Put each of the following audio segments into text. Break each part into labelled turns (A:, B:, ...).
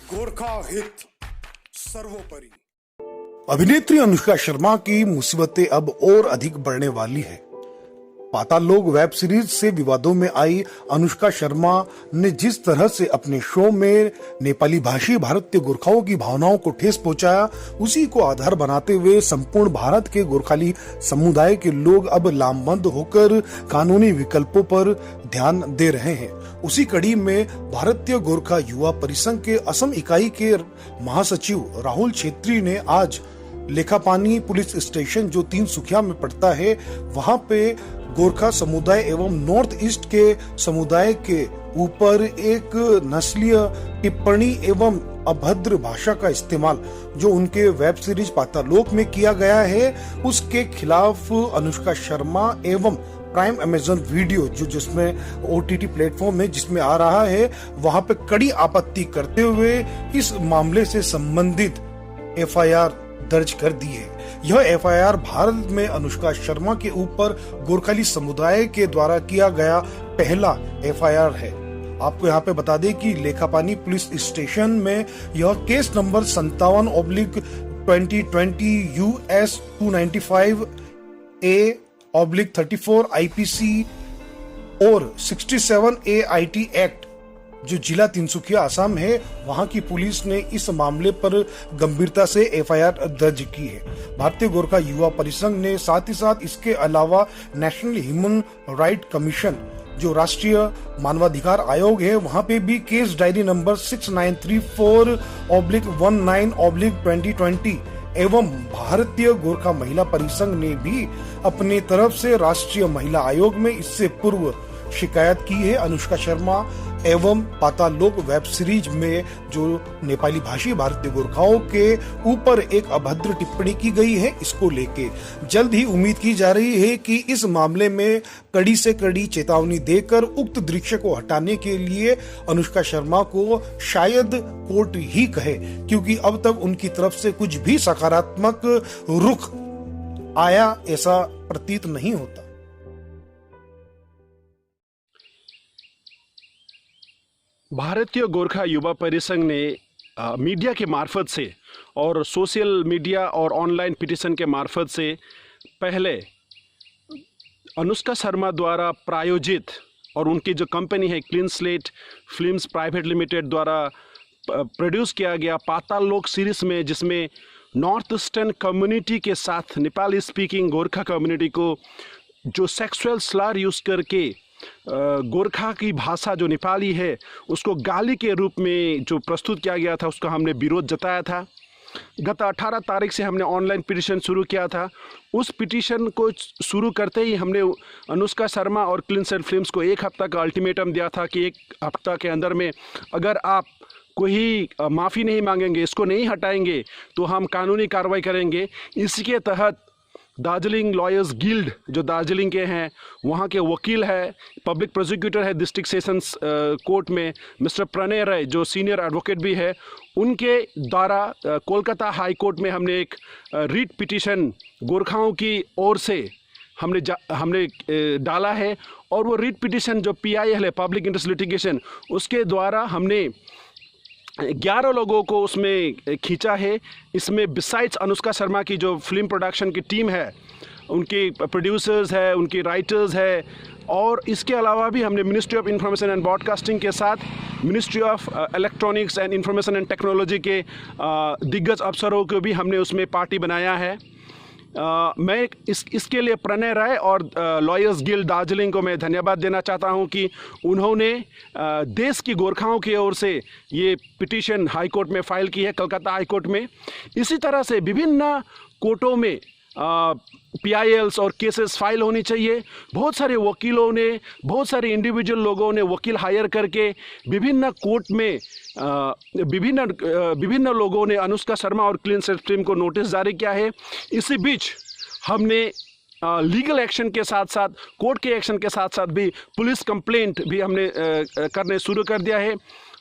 A: गोरखा हित सर्वोपरि।
B: अभिनेत्री अनुष्का शर्मा की मुसीबतें अब और अधिक बढ़ने वाली है। पाताल लोक वेब सीरीज से विवादों में आई अनुष्का शर्मा ने जिस तरह से अपने शो में नेपाली भाषी भारतीय गोरखाओं की भावनाओं को ठेस पहुंचाया, उसी को आधार बनाते हुए संपूर्ण भारत के गोरखाली समुदाय के लोग अब लामबंद होकर कानूनी विकल्पों पर ध्यान दे रहे हैं। उसी कड़ी में भारतीय गोरखा युवा परिसंघ के असम इकाई के महासचिव राहुल छेत्री ने आज लेखापानी पुलिस स्टेशन जो तिनसुकिया में पड़ता है, वहां पे गोरखा समुदाय एवं नॉर्थ ईस्ट के समुदाय के ऊपर एक नस्लीय टिप्पणी एवं अभद्र भाषा का इस्तेमाल जो उनके वेब सीरीज पाताल लोक में किया गया है, उसके खिलाफ अनुष्का शर्मा एवं प्राइम अमेजन वीडियो जो जिसमें ओटीटी प्लेटफॉर्म में जिसमें आ रहा है, वहां पे कड़ी आपत्ति करते हुए इस मामले से संबंधित एफआईआर दर्ज कर दी है। यह एफआईआर भारत में अनुष्का शर्मा के ऊपर गोरखाली समुदाय के द्वारा किया गया पहला एफआईआर है। आपको यहाँ पे बता दें कि लेखापानी पुलिस स्टेशन में यह case number 57/2020 US 295A/34 IPC और 67 AIT एक्ट जो जिला तिनसुकिया असम है, वहां की पुलिस ने इस मामले पर गंभीरता से एफआईआर दर्ज की है। भारतीय गोरखा युवा परिसंघ ने साथ ही साथ इसके अलावा नेशनल ह्यूमन राइट कमीशन जो राष्ट्रीय मानवाधिकार आयोग है, वहां पे भी केस डायरी नंबर 6934/19/2020 एवं भारतीय गोरखा महिला परिसंघ ने भी अपनी तरफ से राष्ट्रीय महिला आयोग में इससे पूर्व शिकायत की है। अनुष्का शर्मा एवं पाताल लोक वेब सीरीज में जो नेपाली भाषी भारतीय गोरखाओं के ऊपर एक अभद्र टिप्पणी की गई है, इसको लेके जल्द ही उम्मीद की जा रही है कि इस मामले में कड़ी से कड़ी चेतावनी देकर उक्त दृश्य को हटाने के लिए अनुष्का शर्मा को शायद कोर्ट ही कहे, क्योंकि अब तक उनकी तरफ से कुछ भी सकारात्मक रुख आया ऐसा प्रतीत नहीं होता।
C: भारतीय गोरखा युवा परिसंघ ने मीडिया के मार्फत से और सोशल मीडिया और ऑनलाइन पिटीशन के मार्फत से पहले अनुष्का शर्मा द्वारा प्रायोजित और उनकी जो कंपनी है clean slate films private limited द्वारा प्रोड्यूस किया गया पाताल लोक सीरीज में, जिसमें नॉर्थ ईस्टर्न कम्युनिटी के साथ नेपाली स्पीकिंग गोरखा कम्युनिटी को जो सेक्सुअल स्लर यूज़ करके गोरखा की भाषा जो नेपाली है उसको गाली के रूप में जो प्रस्तुत किया गया था, उसका हमने विरोध जताया था। गत 18 तारीख से हमने ऑनलाइन पिटीशन शुरू किया था। उस पिटीशन को शुरू करते ही हमने अनुष्का शर्मा और क्लीन स्लेट फिल्म्स को 1 हफ्ता का अल्टीमेटम दिया था कि 1 हफ्ता के अंदर में अगर आप कोई माफ़ी नहीं मांगेंगे, इसको नहीं हटाएंगे, तो हम कानूनी कार्रवाई करेंगे। इसके तहत दार्जिलिंग लॉयर्स गिल्ड जो दार्जिलिंग के हैं, वहाँ के वकील है, पब्लिक प्रोसिक्यूटर है डिस्ट्रिक्ट सेशंस कोर्ट में मिस्टर प्रणय राय जो सीनियर एडवोकेट भी है, उनके द्वारा कोलकाता हाई कोर्ट में हमने एक रीट पिटीशन गोरखाओं की ओर से हमने डाला है। और वो रीट पिटीशन जो PIL है पब्लिक इंटरेस्ट लिटिगेशन, उसके द्वारा हमने 11 लोगों को उसमें खींचा है। इसमें बिसाइड्स अनुष्का शर्मा की जो फिल्म प्रोडक्शन की टीम है, उनके प्रोड्यूसर्स है, उनके राइटर्स है, और इसके अलावा भी हमने ministry of information and broadcasting के साथ ministry of electronics and information and technology के दिग्गज अफसरों को भी हमने उसमें पार्टी बनाया है। मैं इसके लिए प्रणय राय और लॉयर्स गिल्ड दार्जिलिंग को मैं धन्यवाद देना चाहता हूं कि उन्होंने देश की गोरखाओं की ओर से ये पिटीशन हाई कोर्ट में फाइल की है, कलकत्ता हाई कोर्ट में। इसी तरह से विभिन्न कोर्टों में PILs और केसेस फाइल होनी चाहिए। बहुत सारे वकीलों ने, बहुत सारे इंडिविजुअल लोगों ने वकील हायर करके विभिन्न कोर्ट में विभिन्न लोगों ने अनुष्का शर्मा और क्लीन स्लेट फिल्म को नोटिस जारी किया है। इसी बीच हमने लीगल एक्शन के साथ साथ कोर्ट के एक्शन के साथ साथ भी पुलिस कंप्लेंट भी हमने करने शुरू कर दिया है।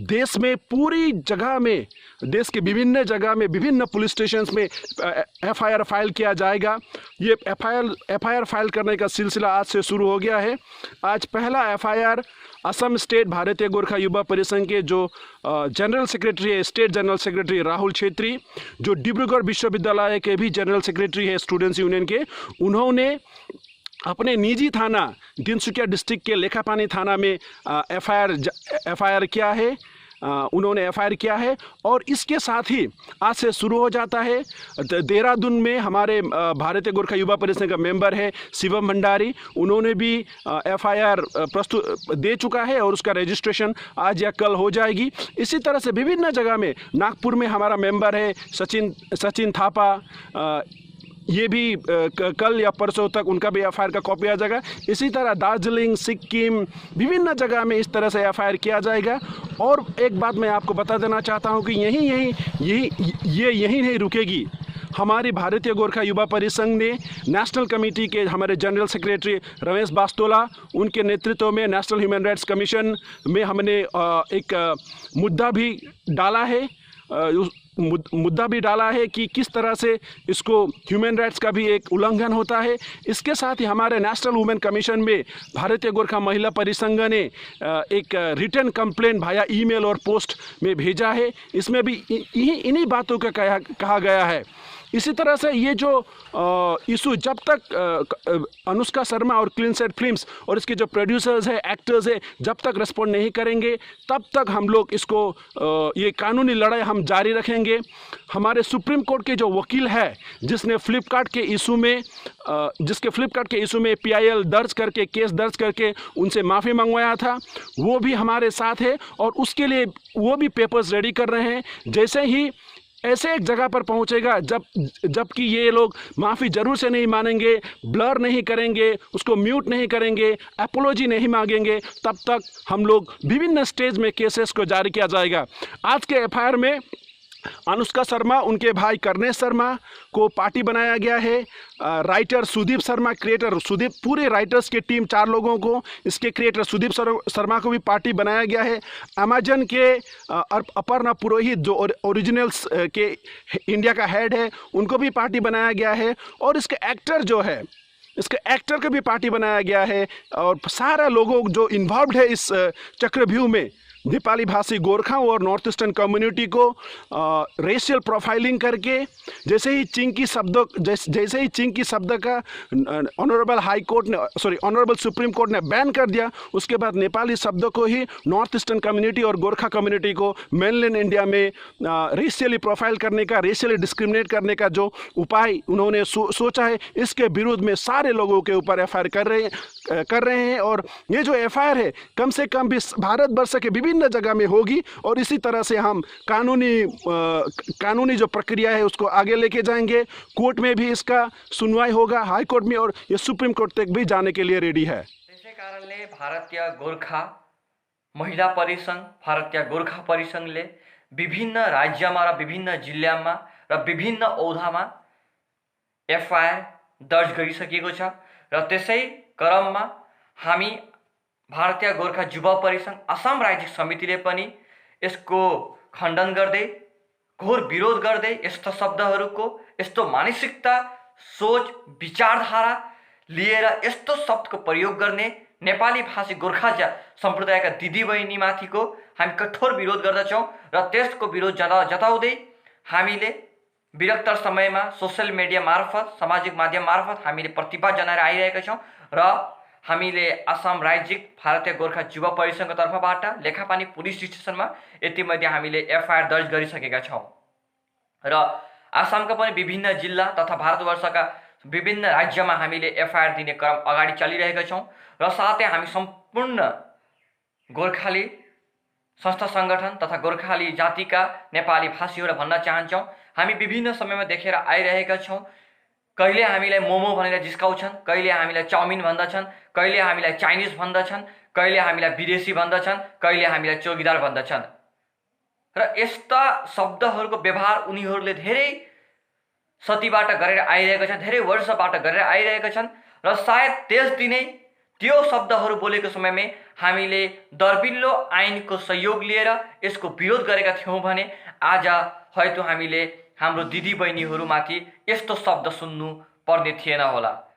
C: देश में पूरी जगह में, देश के विभिन्न जगह में, विभिन्न पुलिस स्टेशंस में एफआईआर फाइल किया जाएगा। ये एफआईआर फाइल करने का सिलसिला आज से शुरू हो गया है। आज पहला एफआईआर असम स्टेट भारतीय गोरखा युवा परिसंघ के जो जनरल सेक्रेटरी है, state general secretary Rahul Chhetri, जो डिब्रूगढ़ विश्वविद्यालय के भी जनरल सेक्रेटरी है स्टूडेंट्स यूनियन के, उन्होंने अपने निजी थाना तिनसुकिया डिस्ट्रिक्ट के लेखापानी थाना में एफआईआर किया है। उन्होंने एफआईआर किया है और इसके साथ ही आज से शुरू हो जाता है। देहरादून में हमारे भारतीय गोरखा युवा परिषद का मेंबर है शिवम भंडारी, उन्होंने भी एफआईआर प्रस्तुत दे चुका है और उसका रजिस्ट्रेशन आज या कल हो जाएगी। इसी तरह से विभिन्न जगह में, नागपुर में हमारा मेंबर है सचिन थापा, ये भी कल या परसों तक उनका भी एफआईआर का कॉपी आ जाएगा। इसी तरह दार्जिलिंग, सिक्किम, विभिन्न जगह में इस तरह से एफआईआर किया जाएगा। और एक बात मैं आपको बता देना चाहता हूं कि यही नहीं रुकेगी। हमारी भारतीय गोरखा युवा परिसंघ ने नेशनल कमेटी के हमारे जनरल सेक्रेटरी रमेश बास्तोला, उनके नेतृत्व में नेशनल ह्यूमन राइट्स कमीशन में हमने एक मुद्दा भी डाला है कि किस तरह से इसको ह्यूमन राइट्स का भी एक उल्लंघन होता है। इसके साथ ही हमारे नेशनल वुमेन कमीशन में भारतीय गोरखा महिला परिसंघ ने एक रिटर्न कंप्लेंट भाया ईमेल और पोस्ट में भेजा है। इसमें भी इन्हीं बातों का कहा गया है। इसी तरह से ये जो इशू जब तक अनुष्का शर्मा और क्लीन सेट फिल्म्स और इसके जो प्रोड्यूसर्स है, एक्टर्स है, जब तक रिस्पॉन्ड नहीं करेंगे तब तक हम लोग इसको ये कानूनी लड़ाई हम जारी रखेंगे। हमारे सुप्रीम कोर्ट के जो वकील है जिसके फ्लिपकार्ट के इशू में PIL केस दर्ज करके उनसे माफ़ी मंगवाया था, वो भी हमारे साथ है और उसके लिए वो भी पेपर्स रेडी कर रहे हैं। जैसे ही ऐसे एक जगह पर पहुंचेगा जबकि ये लोग माफ़ी जरूर से नहीं मानेंगे, ब्लर नहीं करेंगे, उसको म्यूट नहीं करेंगे, एपोलॉजी नहीं मांगेंगे, तब तक हम लोग विभिन्न स्टेज में केसेस को जारी किया जाएगा। आज के एफआईआर में अनुष्का शर्मा, उनके भाई करनेश शर्मा को पार्टी बनाया गया है। राइटर सुदीप शर्मा, क्रिएटर सुदीप, पूरे राइटर्स की टीम 4 लोगों को, इसके क्रिएटर सुदीप शर्मा को भी पार्टी बनाया गया है। अमेजन के अपर्णा पुरोहित जो ओरिजिनल्स के इंडिया का हेड है, उनको भी पार्टी बनाया गया है। और इसके एक्टर जो है, इसके एक्टर को भी पार्टी बनाया गया है। और सारा लोगों जो इन्वॉल्व है इस चक्रव्यूह में, नेपाली भाषी गोरखाओं और नॉर्थ ईस्टर्न कम्युनिटी को रेशियल प्रोफाइलिंग करके, जैसे ही चिंकी शब्द का ऑनरेबल सुप्रीम कोर्ट ने बैन कर दिया, उसके बाद नेपाली शब्दों को ही नॉर्थ ईस्टर्न कम्युनिटी और गोरखा कम्युनिटी को मेनलैंड इंडिया में रेशियली प्रोफाइल करने का, रेशियली डिस्क्रिमिनेट करने का जो उपाय उन्होंने सोचा है, इसके विरुद्ध में सारे लोगों के ऊपर एफआईआर कर रहे हैं। और ये जो एफआईआर है कम से कम भी भारतवर्ष के विभिन्न जगह में होगी और इसी तरह से हम कानूनी जो प्रक्रिया है उसको आगे लेके जाएंगे। कोर्ट में भी इसका सुनवाई होगा, हाई कोर्ट में, और ये सुप्रीम कोर्ट तक भी जाने के लिए रेडी है।
D: त्यसै कारणले भारतीय गोरखा महिला परिसंघ, भारतीय गोरखा परिसंघले विभिन्न राज्यमा र विभिन्न जिल्लामा र विभिन्न औधामा एफआईआर दर्ज गरिसकेको छ। र त्यसै क्रममा हामी भारतीय गोरखा युवा परिसंघ असम राज्य समितिले पनि यसको खण्डन गर्दै, घोर विरोध गर्दै, यस्ता शब्दहरूको, यस्तो मानसिकता, सोच, विचारधारा लिएर यस्तो शब्दको प्रयोग गर्ने नेपाली भाषी गोर्खा सम्प्रदायका दिदीबहिनीमाथिको हामी कठोर विरोध गर्दछौँ। र त्यसको विरोध जताउँदै हामीले विरक्तर समयमा सोशल मिडिया मार्फत, सामाजिक माध्यम मार्फत हामीले प्रतिवाद जनाएर आइरहेका छौँ। र हामीले असम राज्यिक भारतीय गोरखा युवा परिसंघको तर्फबाट लेखापानी पुलिस स्टेसनमा यतिमध्ये हामीले एफआईआर दर्ज गरिसकेका छौँ। र आसामका पनि विभिन्न जिल्ला तथा भारतवर्षका विभिन्न राज्यमा हामीले एफआईआर दिने क्रम अगाडि चलिरहेका छौँ। र साथै हामी सम्पूर्ण गोर्खाली संस्था सङ्गठन तथा गोर्खाली जातिका नेपाली भाषीहरू भन्न चाहन्छौँ, हामी विभिन्न समयमा देखेर आइरहेका छौँ। कहिले हामीलाई मोमो भनेर जिस्काउँछन्, कहिले हामीलाई चाउमिन भन्दछन्, कहिले हामीलाई चाइनिज भन्दछन्, कहिले हामीलाई विदेशी भन्दछन्, कहिले हामीलाई चौकीदार भन्दछन्। र यस्ता शब्दहरूको व्यवहार उनीहरूले धेरै सतीबाट गरेर आइरहेका छन्, धेरै वर्षबाट गरेर आइरहेका छन्। र सायद त्यस दिनै त्यो शब्दहरू बोलेको समयमै हामीले दर्बिल्लो ऐनको सहयोग लिएर यसको विरोध गरेका थियौँ भने आज हयतो हामीले हाम्रो दिदीबहिनीहरूमाथि यस्तो शब्द सुन्नु पर्ने थिएन होला।